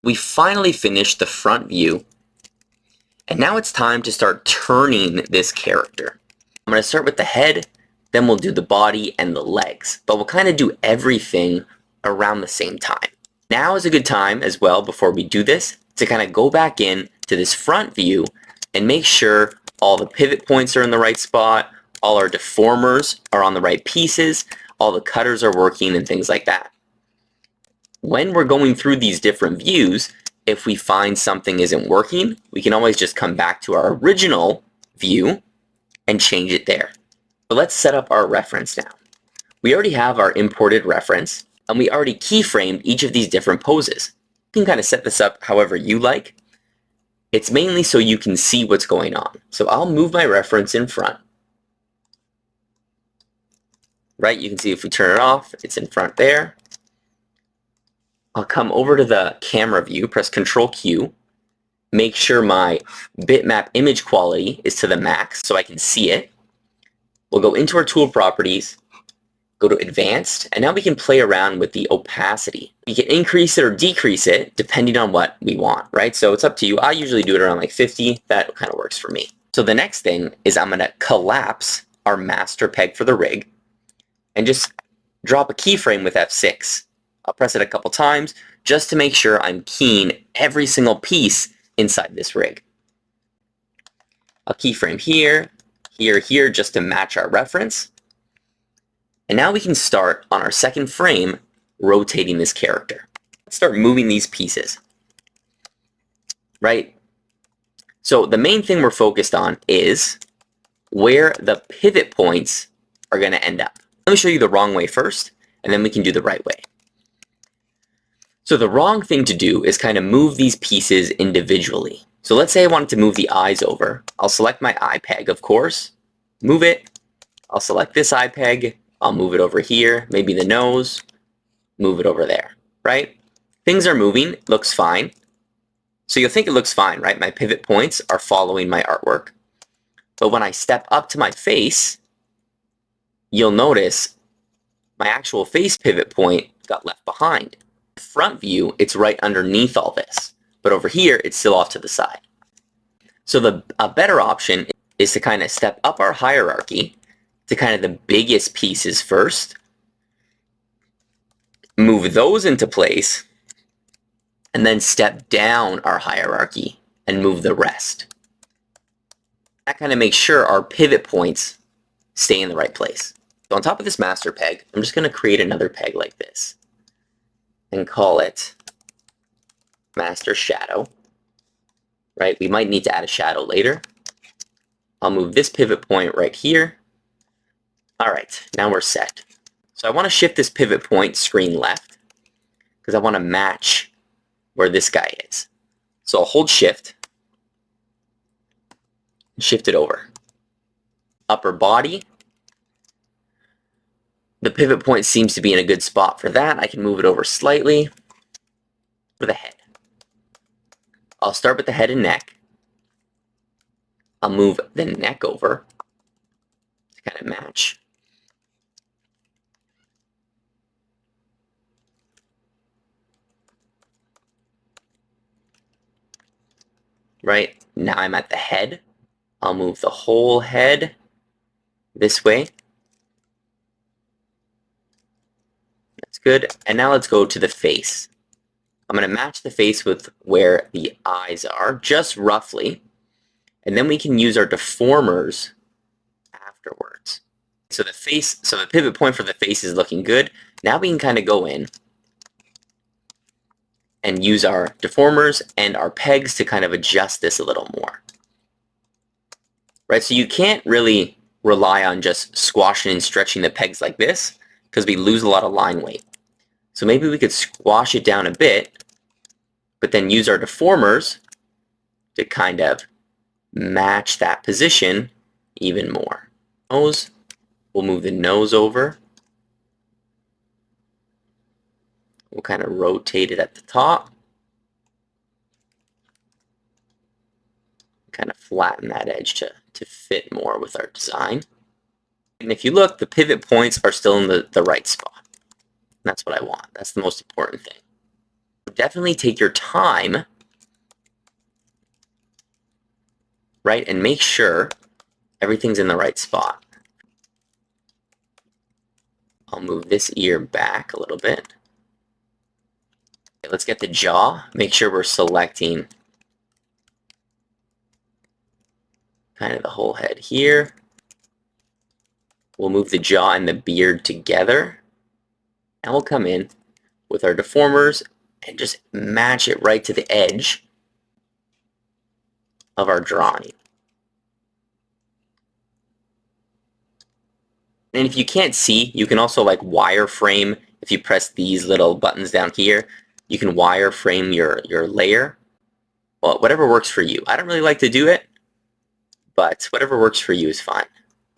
We finally finished the front view, and now it's time to start turning this character. I'm going to start with the head, then we'll do the body and the legs, but we'll kind of do everything around the same time. Now is a good time as well, before we do this, to kind of go back in to this front view and make sure all the pivot points are in the right spot, all our deformers are on the right pieces, all the cutters are working and things like that. When we're going through these different views, if we find something isn't working, we can always just come back to our original view and change it there. But let's set up our reference now. We already have our imported reference, and we already keyframed each of these different poses. You can kind of set this up however you like. It's mainly so you can see what's going on. So I'll move my reference in front. Right, you can see if we turn it off, it's in front there. I'll come over to the camera view, press Control Q, make sure my bitmap image quality is to the max so I can see it. We'll go into our tool properties, go to advanced, and now we can play around with the opacity. We can increase it or decrease it depending on what we want, right? So it's up to you. I usually do it around like 50. That kind of works for me. So the next thing is I'm going to collapse our master peg for the rig and just drop a keyframe with F6. I'll press it a couple times just to make sure I'm keying every single piece inside this rig. I'll keyframe here, here, here, just to match our reference. And now we can start on our second frame rotating this character. Let's start moving these pieces. Right? So the main thing we're focused on is where the pivot points are going to end up. Let me show you the wrong way first, and then we can do the right way. So the wrong thing to do is kind of move these pieces individually. So let's say I wanted to move the eyes over. I'll select my eye peg, of course, move it. I'll select this eye peg. I'll move it over here, maybe the nose, move it over there, right? Things are moving, looks fine. So you'll think it looks fine, right? My pivot points are following my artwork. But when I step up to my face, you'll notice my actual face pivot point got left behind. Front view, it's right underneath all this, but over here it's still off to the side. So a better option is to kind of step up our hierarchy to kind of the biggest pieces first, move those into place, and then step down our hierarchy and move the rest. That kind of makes sure our pivot points stay in the right place. So on top of this master peg, I'm just going to create another peg like this and call it master shadow, right? We might need to add a shadow later. I'll move this pivot point right here. All right, now we're set. So I want to shift this pivot point screen left because I want to match where this guy is. So I'll hold shift, shift it over. Upper body. The pivot point seems to be in a good spot for that. I can move it over slightly for the head. I'll start with the head and neck. I'll move the neck over to kind of match. Right, now I'm at the head. I'll move the whole head this way. That's good. And now let's go to the face. I'm going to match the face with where the eyes are, just roughly. And then we can use our deformers afterwards. So the pivot point for the face is looking good. Now we can kind of go in and use our deformers and our pegs to kind of adjust this a little more. Right, so you can't really rely on just squashing and stretching the pegs like this because we lose a lot of line weight. So maybe we could squash it down a bit, but then use our deformers to kind of match that position even more. Nose, we'll move the nose over. We'll kind of rotate it at the top. Kind of flatten that edge to fit more with our design. And if you look, the pivot points are still in the right spot. That's what I want. That's the most important thing. Definitely take your time, right, and make sure everything's in the right spot. I'll move this ear back a little bit. Okay, let's get the jaw. Make sure we're selecting kind of the whole head here. We'll move the jaw and the beard together. And we'll come in with our deformers and just match it right to the edge of our drawing. And if you can't see, you can also like wireframe. If you press these little buttons down here, you can wireframe your layer. Well, whatever works for you. I don't really like to do it, but whatever works for you is fine.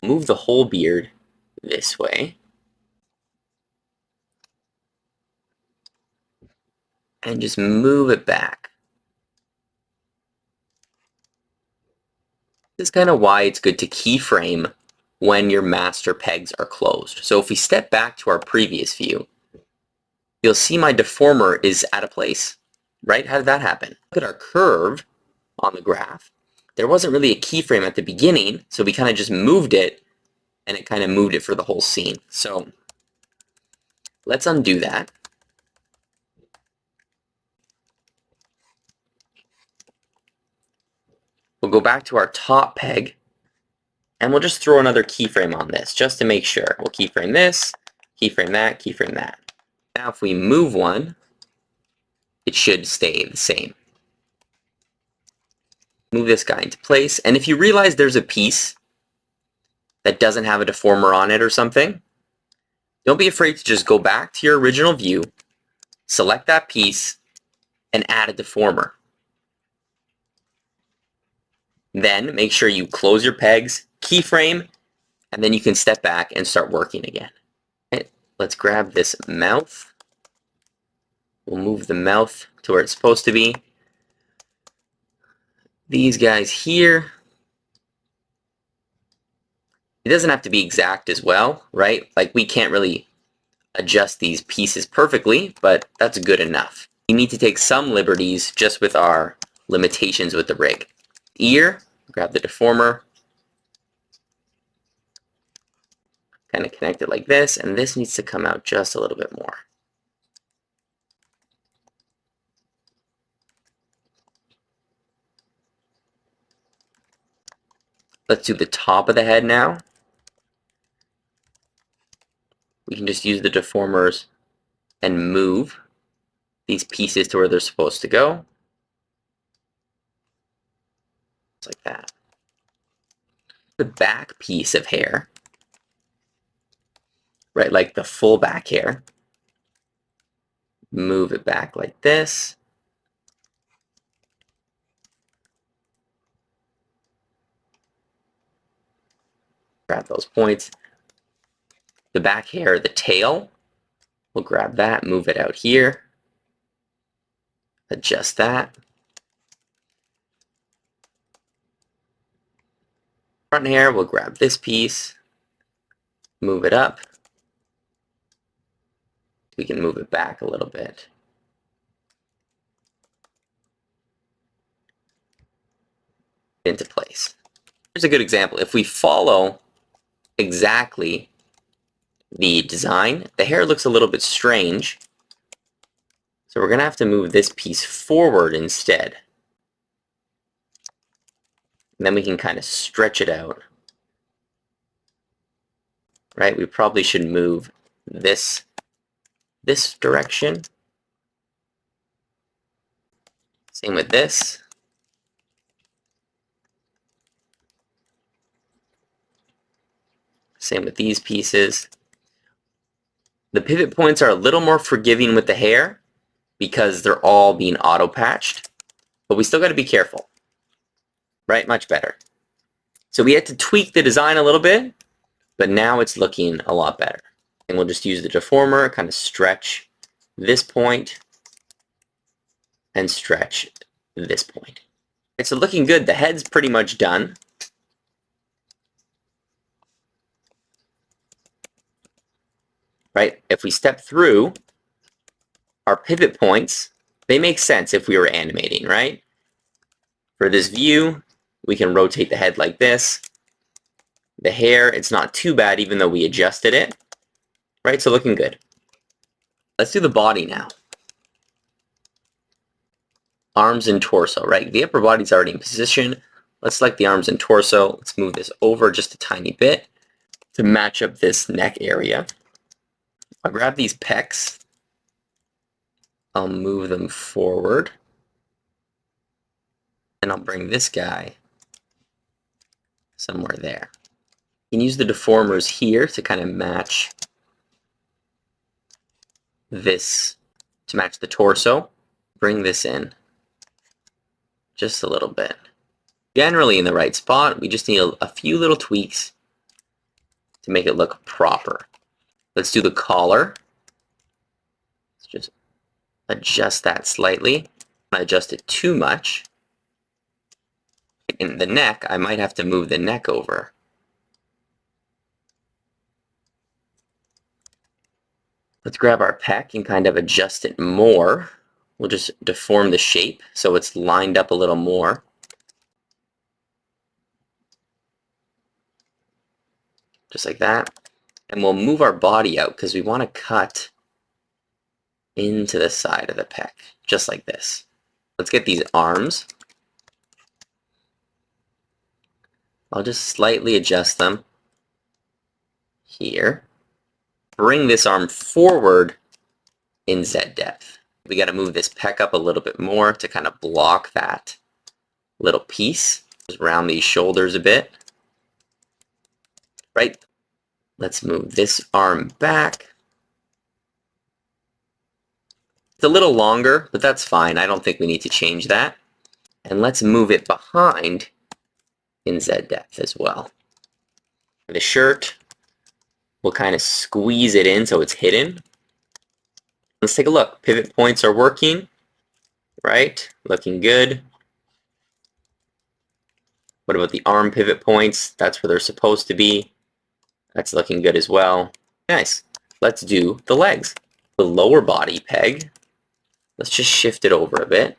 Move the whole beard this way. And just move it back. This is kind of why it's good to keyframe when your master pegs are closed. So if we step back to our previous view, you'll see my deformer is out of place, right? How did that happen? Look at our curve on the graph. There wasn't really a keyframe at the beginning, so we kind of just moved it, and it kind of moved it for the whole scene. So let's undo that. We'll go back to our top peg, and we'll just throw another keyframe on this, just to make sure. We'll keyframe this, keyframe that, keyframe that. Now if we move one, it should stay the same. Move this guy into place, and if you realize there's a piece that doesn't have a deformer on it or something, don't be afraid to just go back to your original view, select that piece, and add a deformer. Then make sure you close your pegs, keyframe, and then you can step back and start working again. Okay, let's grab this mouth. We'll move the mouth to where it's supposed to be. These guys here, it doesn't have to be exact as well, right? Like we can't really adjust these pieces perfectly, but that's good enough. You need to take some liberties just with our limitations with the rig. Ear, grab the deformer, kind of connect it like this, and this needs to come out just a little bit more. Let's do the top of the head now. We can just use the deformers and move these pieces to where they're supposed to go. Just like that. The back piece of hair, right, like the full back hair, move it back like this. Grab those points. The back hair, the tail, we'll grab that, move it out here, adjust that. Front hair, we'll grab this piece, move it up. We can move it back a little bit. Into place. Here's a good example. If we follow exactly the design, the hair looks a little bit strange. So we're going to have to move this piece forward instead. And then we can kind of stretch it out. Right? We probably should move this direction. Same with this. Same with these pieces. The pivot points are a little more forgiving with the hair because they're all being auto-patched, but we still got to be careful, right? Much better. So we had to tweak the design a little bit, but now it's looking a lot better. And we'll just use the deformer, kind of stretch this point and stretch this point. Right, so looking good. The head's pretty much done. right? If we step through, our pivot points, they make sense if we were animating, right? For this view, we can rotate the head like this. The hair, it's not too bad even though we adjusted it, right? So looking good. Let's do the body now. Arms and torso, right? The upper body's already in position. Let's select the arms and torso. Let's move this over just a tiny bit to match up this neck area. I'll grab these pecs. I'll move them forward. And I'll bring this guy somewhere there. You can use the deformers here to kind of match this, to match the torso. Bring this in just a little bit. Generally in the right spot, we just need a few little tweaks to make it look proper. Let's do the collar. Let's just adjust that slightly. Not adjust it too much. In the neck, I might have to move the neck over. Let's grab our pec and kind of adjust it more. We'll just deform the shape so it's lined up a little more. Just like that. And we'll move our body out because we want to cut into the side of the pec, just like this. Let's get these arms. I'll just slightly adjust them here. Bring this arm forward in Z depth. We got to move this pec up a little bit more to kind of block that little piece. Just round these shoulders a bit. Right? Let's move this arm back. It's a little longer, but that's fine. I don't think we need to change that. And let's move it behind in Z depth as well. For the shirt, we'll kind of squeeze it in so it's hidden. Let's take a look. Pivot points are working, right? Looking good. What about the arm pivot points? That's where they're supposed to be. That's looking good as well. Nice. Let's do the legs. The lower body peg. Let's just shift it over a bit.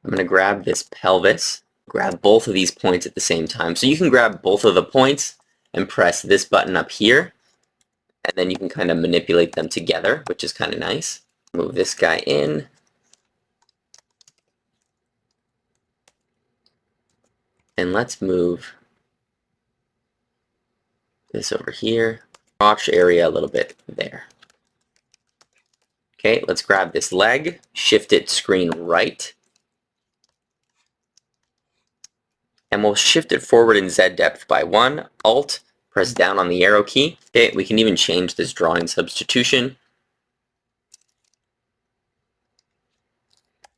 I'm going to grab this pelvis. Grab both of these points at the same time. So you can grab both of the points and press this button up here. And then you can kind of manipulate them together, which is kind of nice. Move this guy in. And let's move this over here. Crotch area a little bit there. Okay, let's grab this leg, shift it screen right. And we'll shift it forward in Z depth by 1. Alt, press down on the arrow key. Okay, we can even change this drawing substitution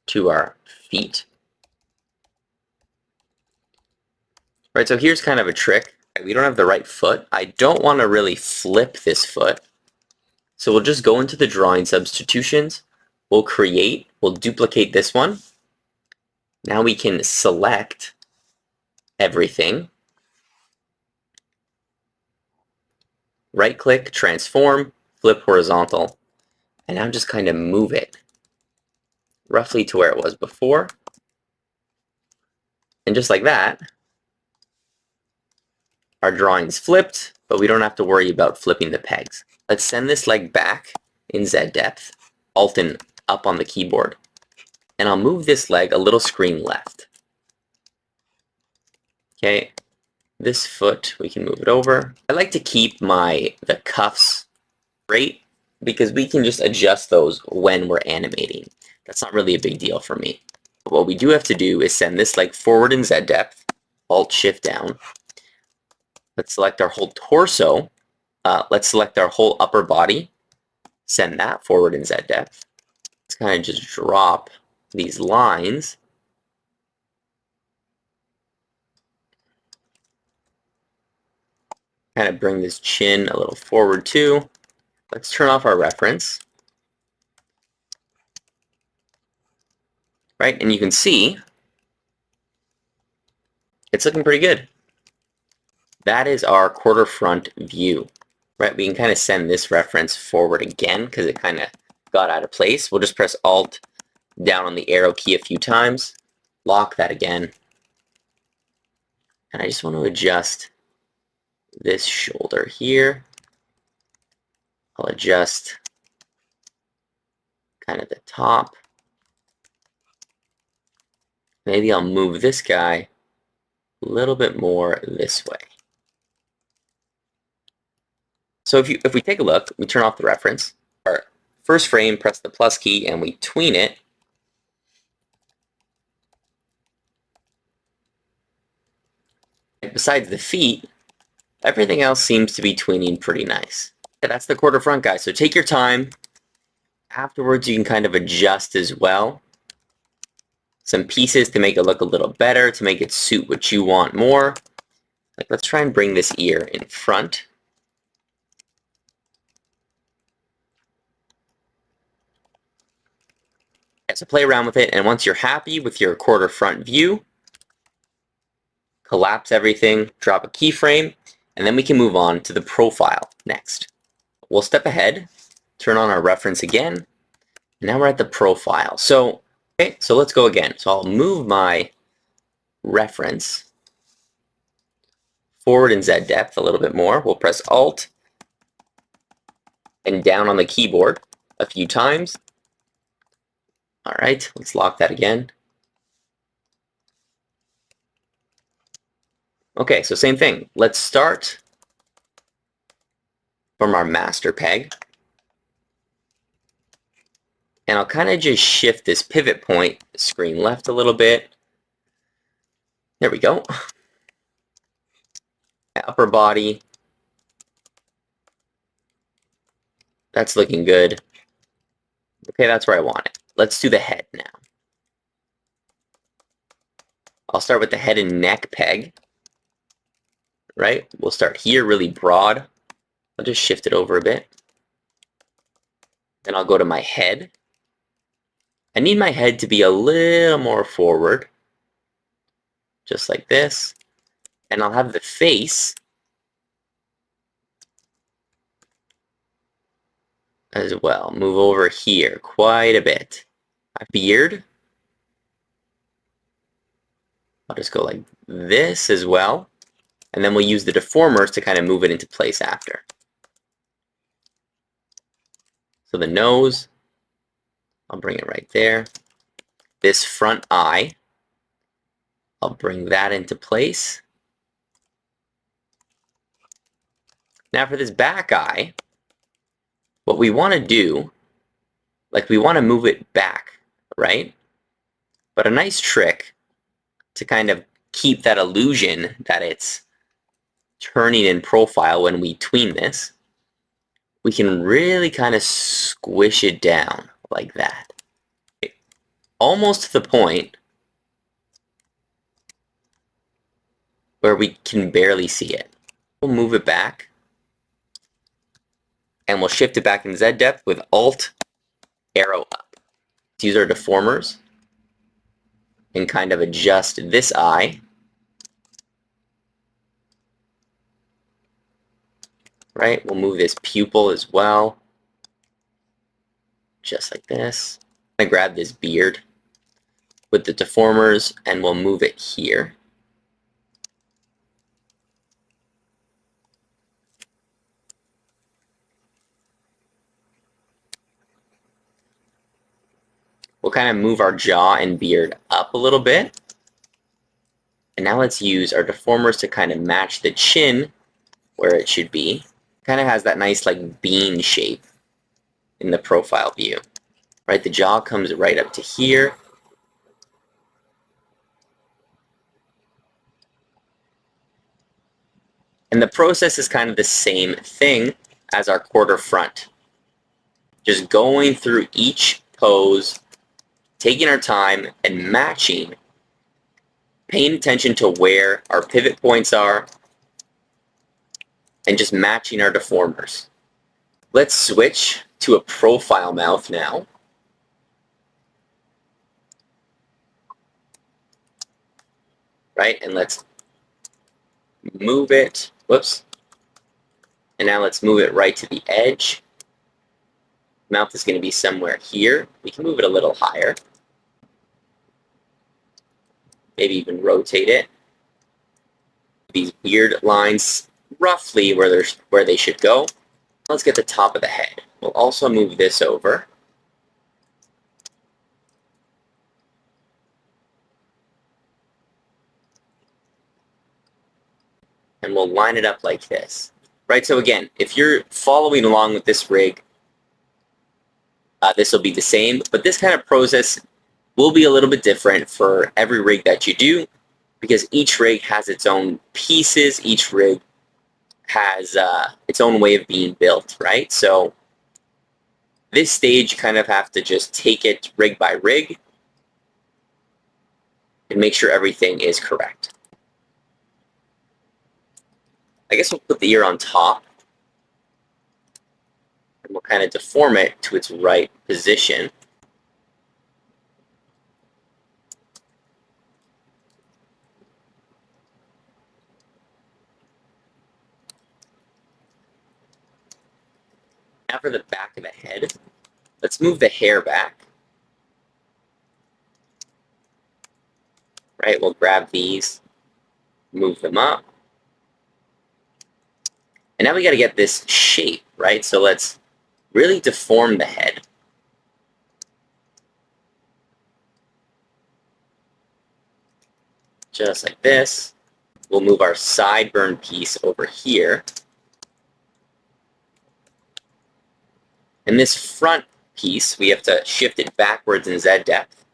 to our feet. Right, so here's kind of a trick. We don't have the right foot. I don't want to really flip this foot. So we'll just go into the drawing substitutions. We'll duplicate this one. Now we can select everything. Right click, transform, flip horizontal. And now just kind of move it roughly to where it was before. And just like that, our drawing's flipped, but we don't have to worry about flipping the pegs. Let's send this leg back in Z depth, Alt and up on the keyboard. And I'll move this leg a little screen left. Okay, this foot, we can move it over. I like to keep the cuffs straight because we can just adjust those when we're animating. That's not really a big deal for me. But what we do have to do is send this leg forward in Z depth, Alt Shift down. Let's select our whole torso. Let's select our whole upper body. Send that forward in Z depth. Let's kind of just drop these lines. Kind of bring this chin a little forward too. Let's turn off our reference. Right, and you can see it's looking pretty good. that is our quarter front view. Right, we can kind of send this reference forward again because it kind of got out of place. We'll just press Alt down on the arrow key a few times, lock that again, and I just want to adjust this shoulder here. I'll adjust kind of the top. Maybe I'll move this guy a little bit more this way. So if we take a look, we turn off the reference. Our first frame, press the plus key, and we tween it. Besides the feet, everything else seems to be tweening pretty nice. That's the quarter front, guys. So take your time. Afterwards, you can kind of adjust as well. Some pieces to make it look a little better, to make it suit what you want more. Like, let's try and bring this ear in front. So play around with it, and once you're happy with your quarter front view, collapse everything, drop a keyframe, and then we can move on to the profile next. We'll step ahead, turn on our reference again, and now we're at the profile. So let's go again. So I'll move my reference forward in Z depth a little bit more. We'll press Alt and down on the keyboard a few times. All right, let's lock that again. Okay, so same thing. Let's start from our master peg. And I'll kind of just shift this pivot point screen left a little bit. There we go. Upper body. That's looking good. Okay, that's where I want it. Let's do the head now. I'll start with the head and neck peg. Right? We'll start here really broad. I'll just shift it over a bit. Then I'll go to my head. I need my head to be a little more forward. Just like this. And I'll have the face as well. Move over here quite a bit. My beard. I'll just go like this as well. And then we'll use the deformers to kind of move it into place after. So the nose, I'll bring it right there. This front eye, I'll bring that into place. Now for this back eye, what we want to do, like we want to move it back, right? But a nice trick to kind of keep that illusion that it's turning in profile when we tween this, we can really kind of squish it down like that. Almost to the point where we can barely see it. We'll move it back, and we'll shift it back in Z depth with Alt, arrow up. Let's use our deformers and kind of adjust this eye. Right, we'll move this pupil as well, just like this. I'm gonna grab this beard with the deformers and we'll move it here. We'll kind of move our jaw and beard up a little bit. And now let's use our deformers to kind of match the chin where it should be. Kind of has that nice like bean shape in the profile view. Right, the jaw comes right up to here. And the process is kind of the same thing as our quarter front. Just going through each pose, taking our time and matching, paying attention to where our pivot points are, and just matching our deformers. Let's switch to a profile mouth now. Right, and let's move it Whoops. And now let's move it right to the edge. Mouth is going to be somewhere here. We can move it a little higher. Maybe even rotate it. These weird lines roughly where they should go. Let's get the top of the head. We'll also move this over. And we'll line it up like this. Right, so again, if you're following along with this rig, this will be the same, but this kind of process will be a little bit different for every rig that you do, because each rig has its own pieces, each rig has its own way of being built, right? So this stage you kind of have to just take it rig by rig and make sure everything is correct. I guess we'll put the ear on top, and we'll kind of deform it to its right position. Now for the back of the head, let's move the hair back. Right, we'll grab these, move them up. And now we got to get this shape, right? So let's really deform the head. Just like this. We'll move our sideburn piece over here. And this front piece, we have to shift it backwards in Z depth.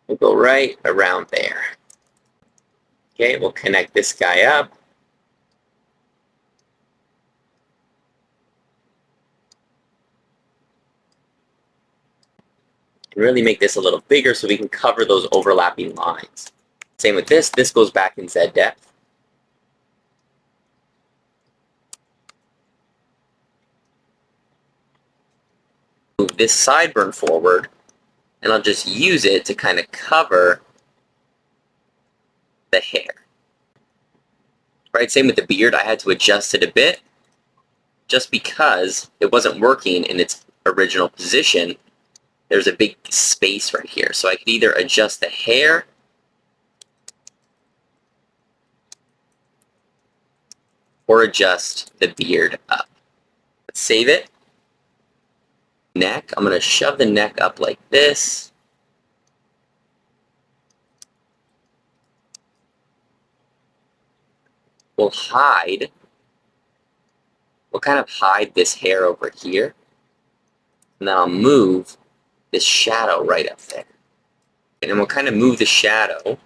We'll go right around there. Okay, we'll connect this guy up. And really make this a little bigger so we can cover those overlapping lines. Same with this. This goes back in Z depth. Move this sideburn forward, and I'll just use it to kind of cover the hair. Right, same with the beard. I had to adjust it a bit just because it wasn't working in its original position. There's a big space right here. So I could either adjust the hair or adjust the beard up. Let's save it. Neck, I'm going to shove the neck up like this. We'll kind of hide this hair over here. And then I'll move this shadow right up there. And then we'll kind of move the shadow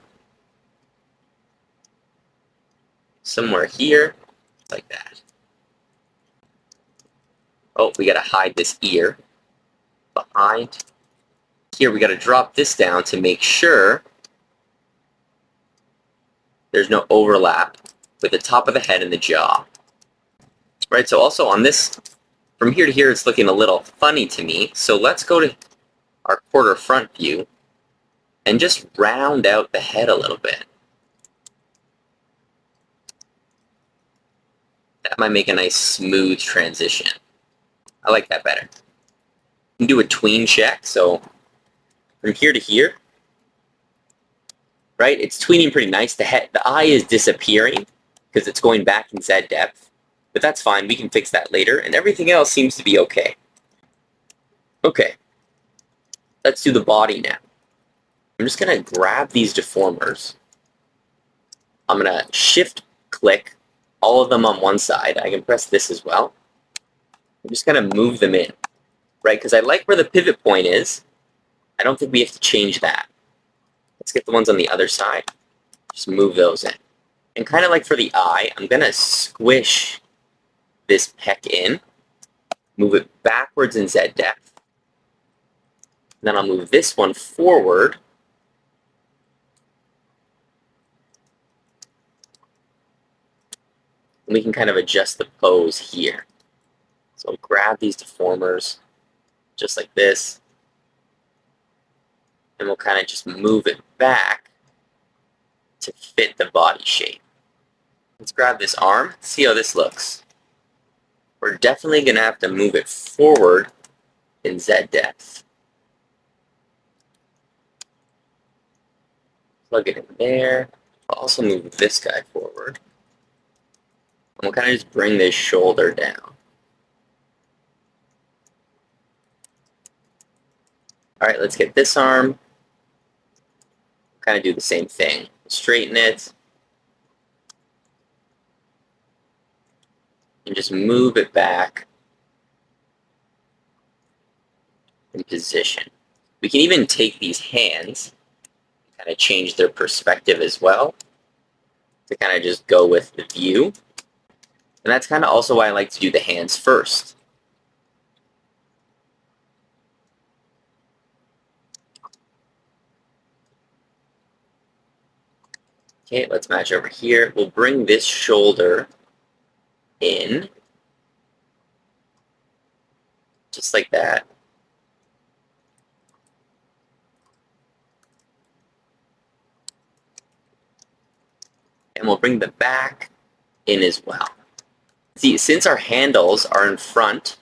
somewhere here, like that. Oh, we got to hide this ear behind. Here we got to drop this down to make sure there's no overlap with the top of the head and the jaw. Right, so also on this, from here to here, it's looking a little funny to me. So let's go to our quarter front view and just round out the head a little bit. That might make a nice smooth transition. I like that better. You can do a tween check, so from here to here, right, it's tweening pretty nice. The eye is disappearing because it's going back in Z depth, but that's fine. We can fix that later, and everything else seems to be okay. Okay, let's do the body now. I'm just going to grab these deformers. I'm going to shift-click all of them on one side. I can press this as well. I'm just going to move them in, right? Because I like where the pivot point is. I don't think we have to change that. Let's get the ones on the other side. Just move those in. And kind of like for the eye, I'm going to squish this peck in, move it backwards in Z depth. Then I'll move this one forward. And we can kind of adjust the pose here. So I'll grab these deformers just like this. And we'll kind of just move it back to fit the body shape. Let's grab this arm, see how this looks. We're definitely going to have to move it forward in Z depth. Plug it in there. I'll also move this guy forward. And we'll kind of just bring this shoulder down. Alright, let's get this arm. Kind of do the same thing. Straighten it. And just move it back in position. We can even take these hands, kind of change their perspective as well, to kind of just go with the view. And that's kind of also why I like to do the hands first. Okay, let's match over here. We'll bring this shoulder in, just like that. And we'll bring the back in as well. See, since our handles are in front,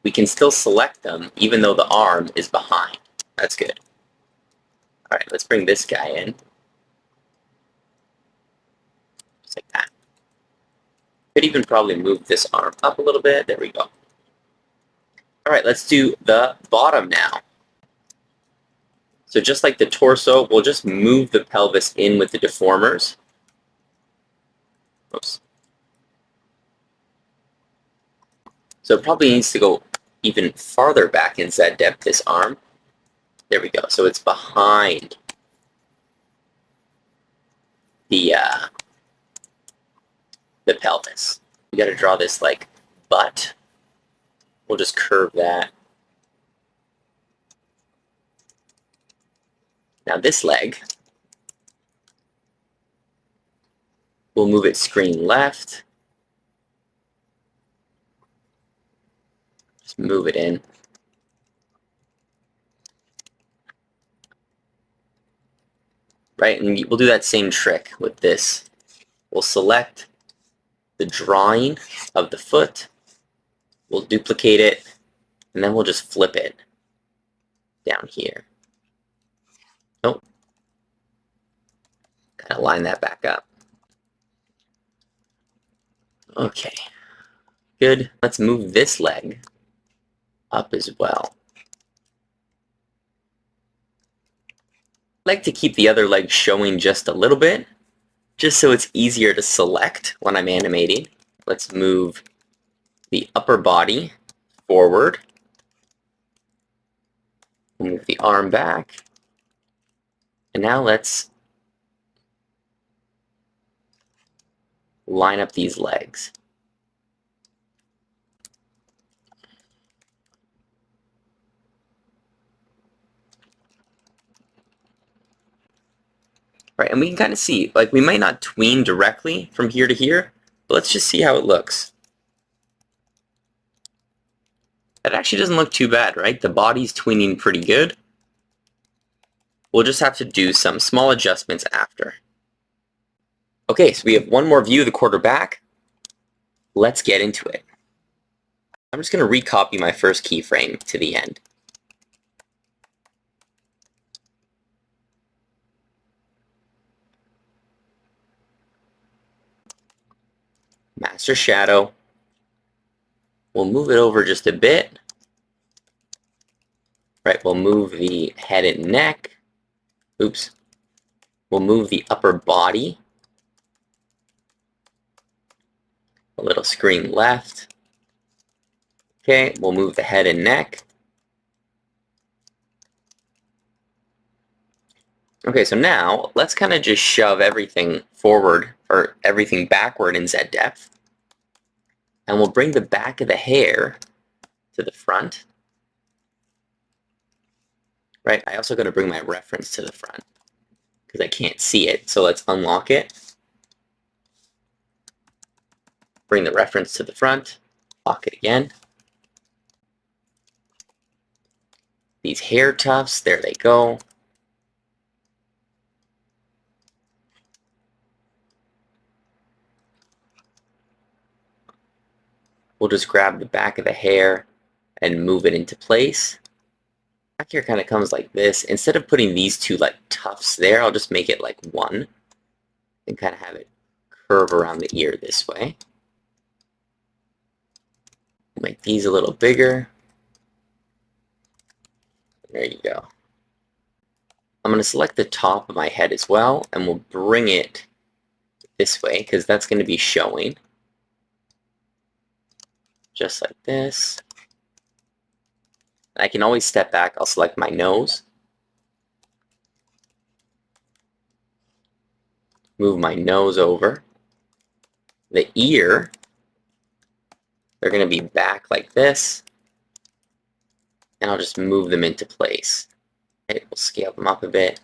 we can still select them even though the arm is behind. That's good. All right, let's bring this guy in. Just like that. Could even probably move this arm up a little bit. There we go. All right, let's do the bottom now. So just like the torso, we'll just move the pelvis in with the deformers. Oops. So it probably needs to go even farther back in Z depth, this arm. There we go. So it's behind the pelvis. We got to draw this like butt. We'll just curve that. Now this leg, we'll move it screen left. Just move it in. Right, and we'll do that same trick with this. We'll select the drawing of the foot. We'll duplicate it, and then we'll just flip it down here. Oh, kind of line that back up. Okay, good. Let's move this leg up as well. I like to keep the other leg showing just a little bit, just so it's easier to select when I'm animating. Let's move the upper body forward. Move the arm back. And now let's line up these legs. Right, and we can kind of see, like we might not tween directly from here to here, but let's just see how it looks. That actually doesn't look too bad, right? The body's tweening pretty good. We'll just have to do some small adjustments after. Okay, so we have one more view of the quarterback. Let's get into it. I'm just going to recopy my first keyframe to the end. Master shadow. We'll move it over just a bit. Right, we'll move the head and neck. Oops. We'll move the upper body. A little screen left. Okay, we'll move the head and neck. Okay, so now let's kind of just shove everything forward, or everything backward in Z depth. And we'll bring the back of the hair to the front. Right, I also got to bring my reference to the front because I can't see it. So let's unlock it. Bring the reference to the front. Lock it again. These hair tufts, there they go. we'll just grab the back of the hair and move it into place. Back here kind of comes like this. Instead of putting these two like tufts there, I'll just make it like one and kind of have it curve around the ear this way. Make these a little bigger. There you go. I'm going to select the top of my head as well, and we'll bring it this way because that's going to be showing. Just like this. I can always step back. I'll select my nose. Move my nose over. The ear, they're going to be back like this. And I'll just move them into place. Okay, we'll scale them up a bit.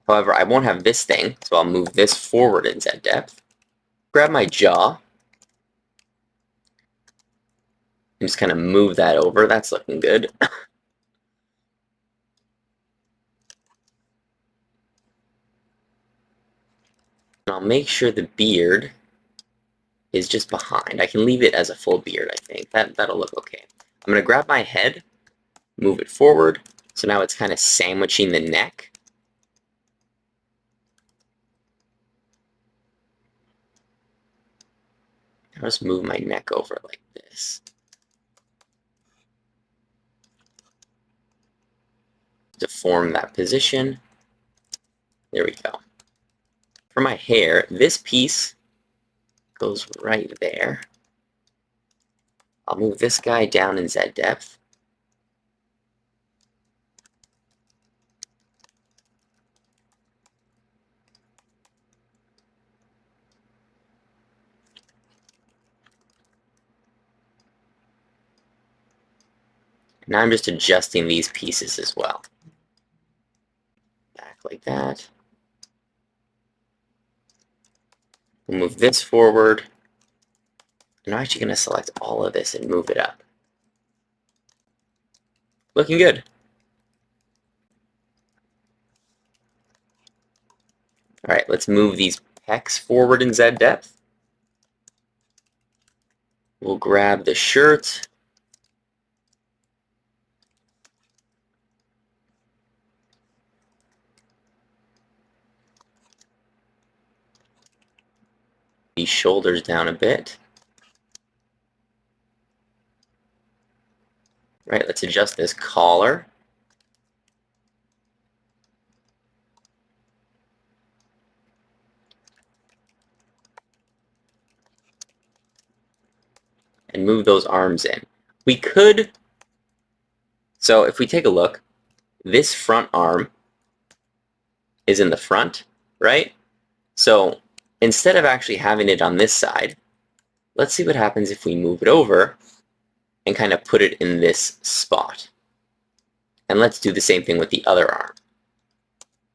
However, I won't have this thing, so I'll move this forward in Z depth. Grab my jaw. And just kind of move that over. That's looking good. And I'll make sure the beard is just behind. I can leave it as a full beard, I think. That'll look okay. I'm going to grab my head, move it forward. So now it's kind of sandwiching the neck. I'll just move my neck over like this. To form that position. There we go. For my hair, this piece goes right there. I'll move this guy down in Z depth. Now I'm just adjusting these pieces as well. Back like that. We'll move this forward. And I'm actually going to select all of this and move it up. Looking good. All right, let's move these pecs forward in Z depth. We'll grab the shirt. These shoulders down a bit. Right, let's adjust this collar. And move those arms in. We could, so if we take a look, this front arm is in the front, right? So instead of actually having it on this side, let's see what happens if we move it over and kind of put it in this spot. And let's do the same thing with the other arm.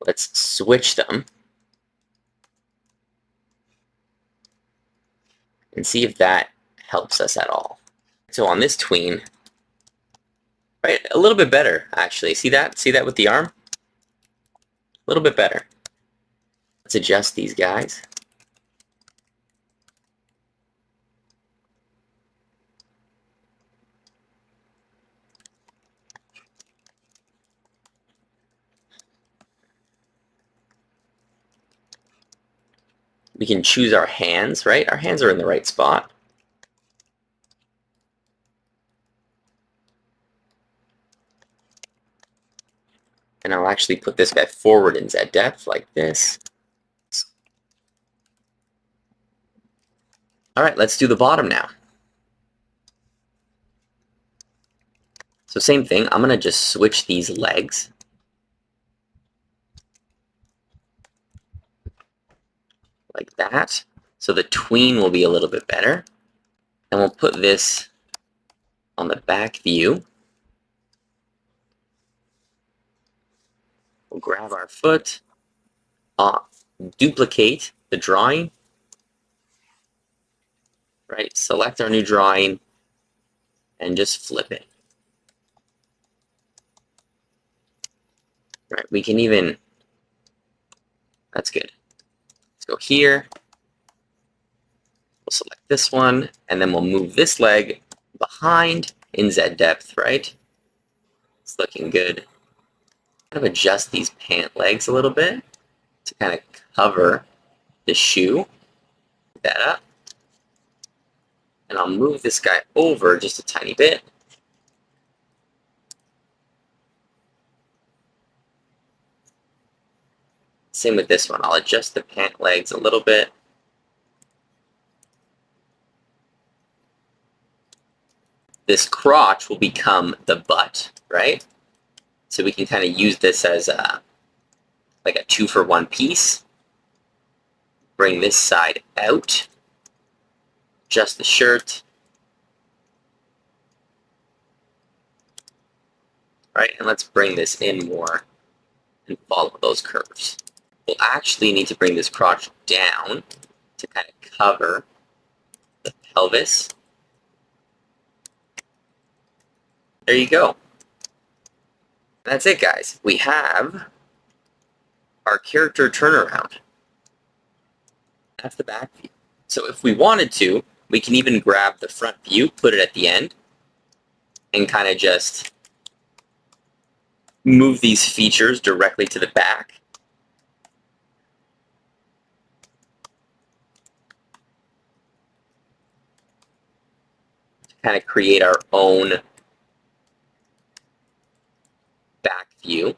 Let's switch them and see if that helps us at all. So on this tween, right, a little bit better actually. See that? See that with the arm? A little bit better. Let's adjust these guys. We can choose our hands, right? Our hands are in the right spot. And I'll actually put this guy forward in Z depth like this. All right, let's do the bottom now. So same thing, I'm gonna just switch these legs. Like that. So the tween will be a little bit better. And we'll put this on the back view. We'll grab our foot, duplicate the drawing, right? Select our new drawing and just flip it. Right, we can even, that's good. Let's go here. We'll select this one, and then we'll move this leg behind in Z depth, right? It's looking good. Kind of adjust these pant legs a little bit to kind of cover the shoe. Put that up. And I'll move this guy over just a tiny bit. Same with this one. I'll adjust the pant legs a little bit. This crotch will become the butt, right? So we can kind of use this as like a 2-for-1 piece. Bring this side out. Adjust the shirt. Right, and let's bring this in more and follow those curves. We'll actually need to bring this crotch down to kind of cover the pelvis. There you go. That's it, guys. We have our character turnaround. That's the back view. So if we wanted to, we can even grab the front view, put it at the end, and kind of just move these features directly to the back. To kind of create our own back view.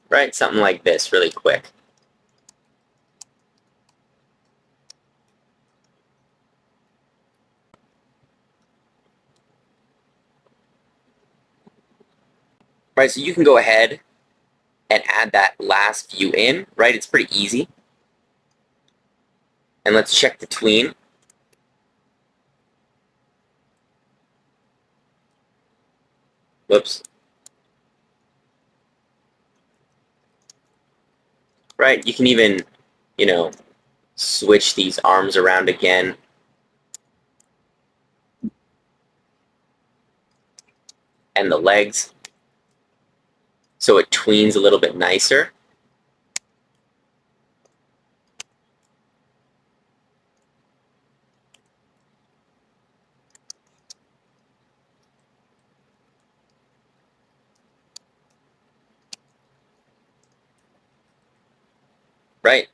Right, something like this, really quick. Right, so you can go ahead and add that last view in, right? It's pretty easy. And let's check the tween. Whoops. Right, you can even, you know, switch these arms around again. And the legs. So it tweens a little bit nicer. Right.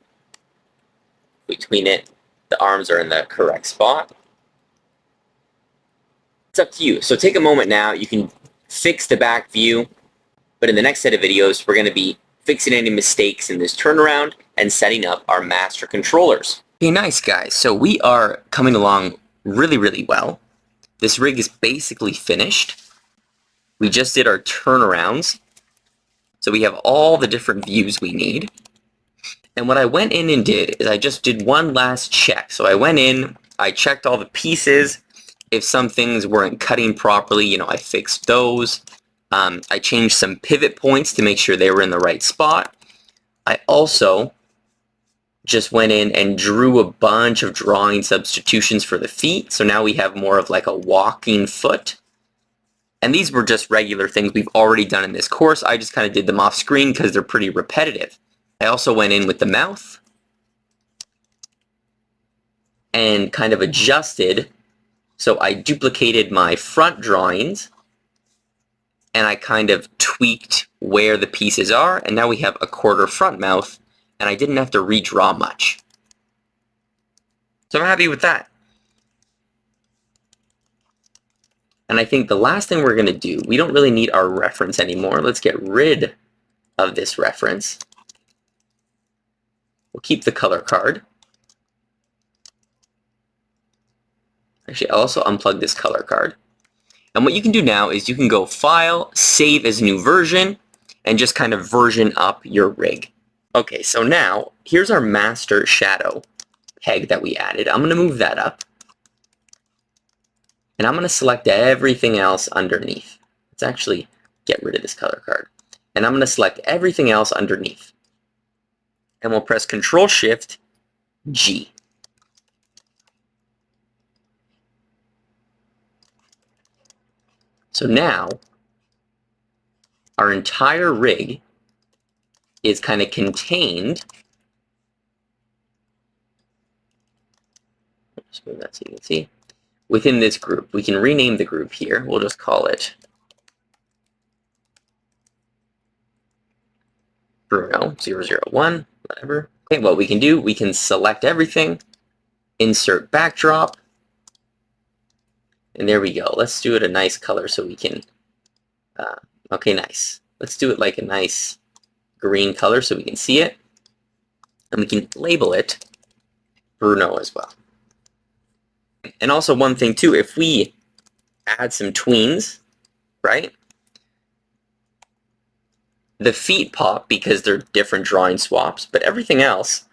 We tween it. The arms are in the correct spot. It's up to you. So take a moment now. You can fix the back view. But in the next set of videos, we're going to be fixing any mistakes in this turnaround and setting up our master controllers. Okay, nice guys. So we are coming along really, really well. This rig is basically finished. We just did our turnarounds. So we have all the different views we need. And what I went in and did is I just did one last check. So I went in, I checked all the pieces. If some things weren't cutting properly, you know, I fixed those. I changed some pivot points to make sure they were in the right spot. I also just went in and drew a bunch of drawing substitutions for the feet. So now we have more of like a walking foot. And these were just regular things we've already done in this course. I just kind of did them off screen because they're pretty repetitive. I also went in with the mouth and kind of adjusted. So I duplicated my front drawings and I kind of tweaked where the pieces are, and now we have a quarter front mouth, and I didn't have to redraw much. So I'm happy with that. And I think the last thing we're going to do, we don't really need our reference anymore. Let's get rid of this reference. We'll keep the color card. Actually, I'll also unplug this color card. And what you can do now is you can go File, Save as New Version, and just kind of version up your rig. Okay, so now, here's our master shadow peg that we added. I'm going to move that up. And I'm going to select everything else underneath. Let's actually get rid of this color card. And I'm going to select everything else underneath. And we'll press Control-Shift-G. So now, our entire rig is kind of contained. Just move that so you can see. Within this group. We can rename the group here. We'll just call it Bruno 001, whatever. Okay, what we can do, we can select everything, insert backdrop, and there we go. Let's do it a nice color so we can, okay, nice. Let's do it like a nice green color so we can see it. And we can label it Bruno as well. And also one thing too, if we add some tweens, right? The feet pop because they're different drawing swaps, but everything else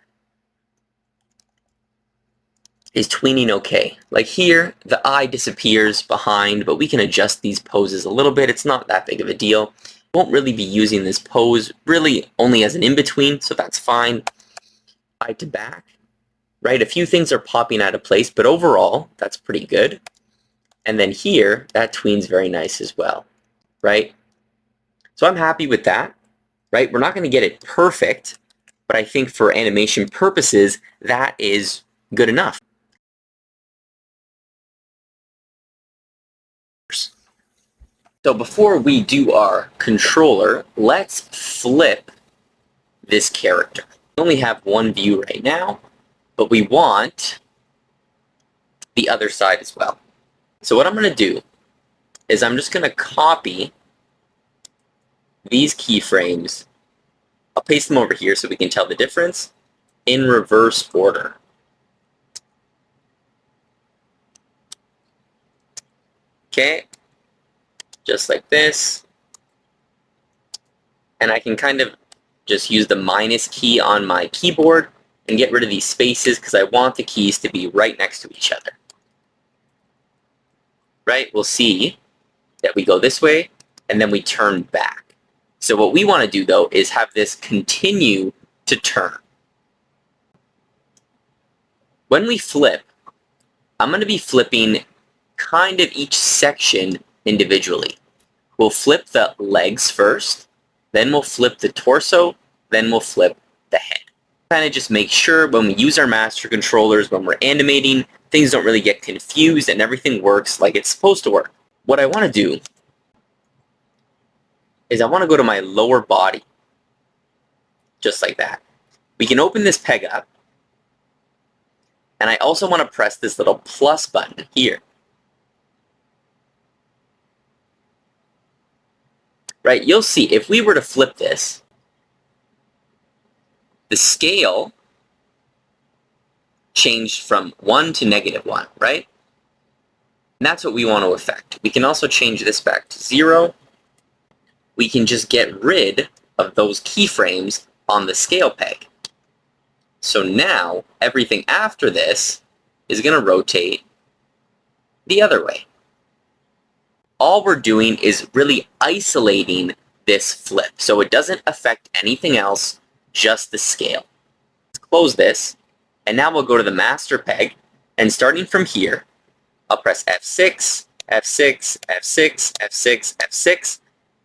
is tweening okay. Like here, the eye disappears behind, but we can adjust these poses a little bit. It's not that big of a deal. Won't really be using this pose really only as an in-between, so that's fine. Eye to back, right? A few things are popping out of place, but overall, that's pretty good. And then here, that tween's very nice as well, right? So I'm happy with that, right? We're not going to get it perfect, but I think for animation purposes, that is good enough. So before we do our controller, let's flip this character. We only have one view right now, but we want the other side as well. So what I'm going to do is I'm just going to copy these keyframes. I'll paste them over here so we can tell the difference in reverse order. Okay, just like this. And I can kind of just use the minus key on my keyboard and get rid of these spaces because I want the keys to be right next to each other. Right, we'll see that we go this way and then we turn back. So what we want to do though is have this continue to turn. When we flip, I'm going to be flipping kind of each section individually. We'll flip the legs first, then we'll flip the torso, then we'll flip the head. Kind of just make sure when we use our master controllers, when we're animating, things don't really get confused and everything works like it's supposed to work. What I want to do is I want to go to my lower body, just like that. We can open this peg up, and I also want to press this little plus button here. Right, you'll see if we were to flip this, the scale changed from 1 to -1, right? And that's what we want to affect. We can also change this back to 0. We can just get rid of those keyframes on the scale peg. So now, everything after this is going to rotate the other way. All we're doing is really isolating this flip, so it doesn't affect anything else, just the scale. Let's close this, and now we'll go to the master peg, and starting from here, I'll press F6, F6, F6, F6, F6,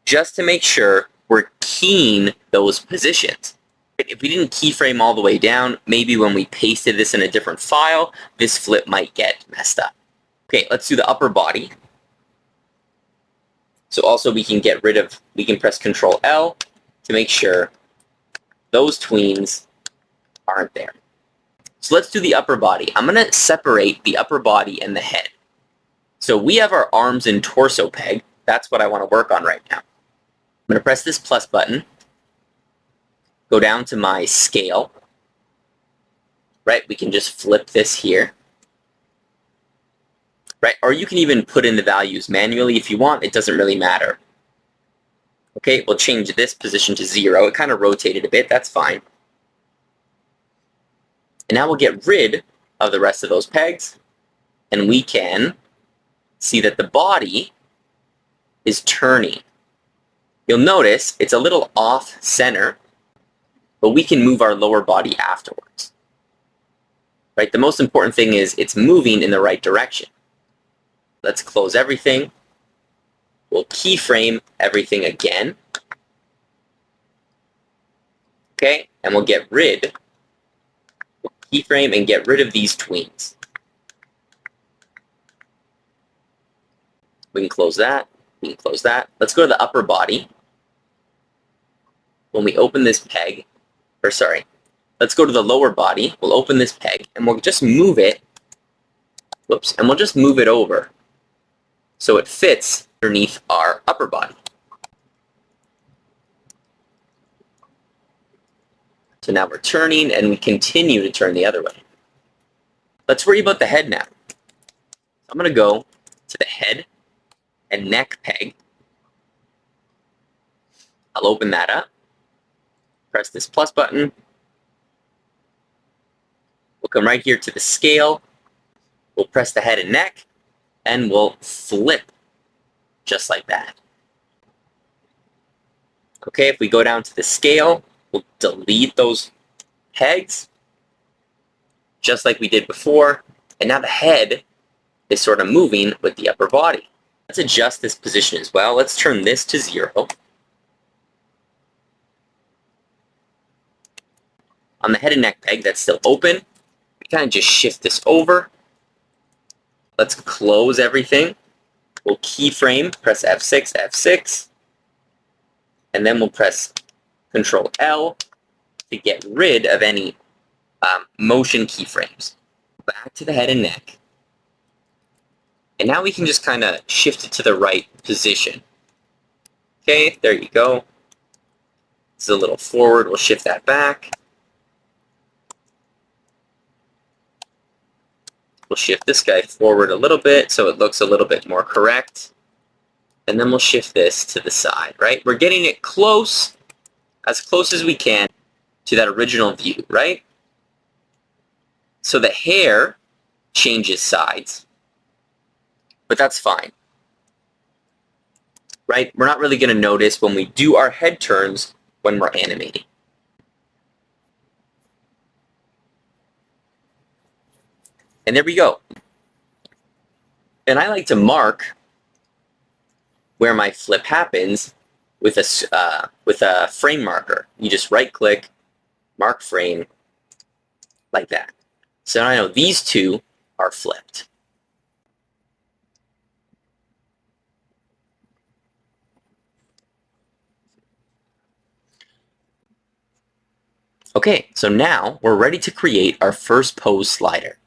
just to make sure we're keying those positions. If we didn't keyframe all the way down, maybe when we pasted this in a different file, this flip might get messed up. Okay, let's do the upper body. So also we can get rid of, we can press Control L to make sure those tweens aren't there. So let's do the upper body. I'm going to separate the upper body and the head. So we have our arms and torso peg. That's what I want to work on right now. I'm going to press this plus button, go down to my scale, right? We can just flip this here, right? Or you can even put in the values manually if you want. It doesn't really matter. Okay, we'll change this position to 0. It kind of rotated a bit. That's fine. And now we'll get rid of the rest of those pegs, and we can see that the body is turning. You'll notice it's a little off center, but we can move our lower body afterwards. Right? The most important thing is it's moving in the right direction. Let's close everything. We'll keyframe everything again. Okay, and we'll keyframe and get rid of these tweens. We can close that. We can close that. Let's go to the upper body. When we open this peg, or sorry, let's go to the lower body. We'll open this peg and we'll just move it. Whoops, and we'll just move it over so it fits underneath our upper body. So now we're turning and we continue to turn the other way. Let's worry about the head now. I'm going to go to the head and neck peg. I'll open that up. Press this plus button. We'll come right here to the scale. We'll press the head and neck and we'll flip just like that. Okay, if we go down to the scale, we'll delete those pegs just like we did before. And now the head is sort of moving with the upper body. Let's adjust this position as well. Let's turn this to 0. On the head and neck peg that's still open, we kind of just shift this over. Let's close everything. We'll keyframe, press F6, F6, and then we'll press Control L to get rid of any motion keyframes. Back to the head and neck. And now we can just kind of shift it to the right position. Okay, there you go. It's a little forward. We'll shift that back. We'll shift this guy forward a little bit so it looks a little bit more correct. And then we'll shift this to the side, right? We're getting it close as we can to that original view, right? So the hair changes sides, but that's fine, right? We're not really going to notice when we do our head turns when we're animating. And there we go. And I like to mark where my flip happens with a frame marker. You just right-click, mark frame, like that. So now I know these two are flipped. Okay, so now we're ready to create our first pose slider.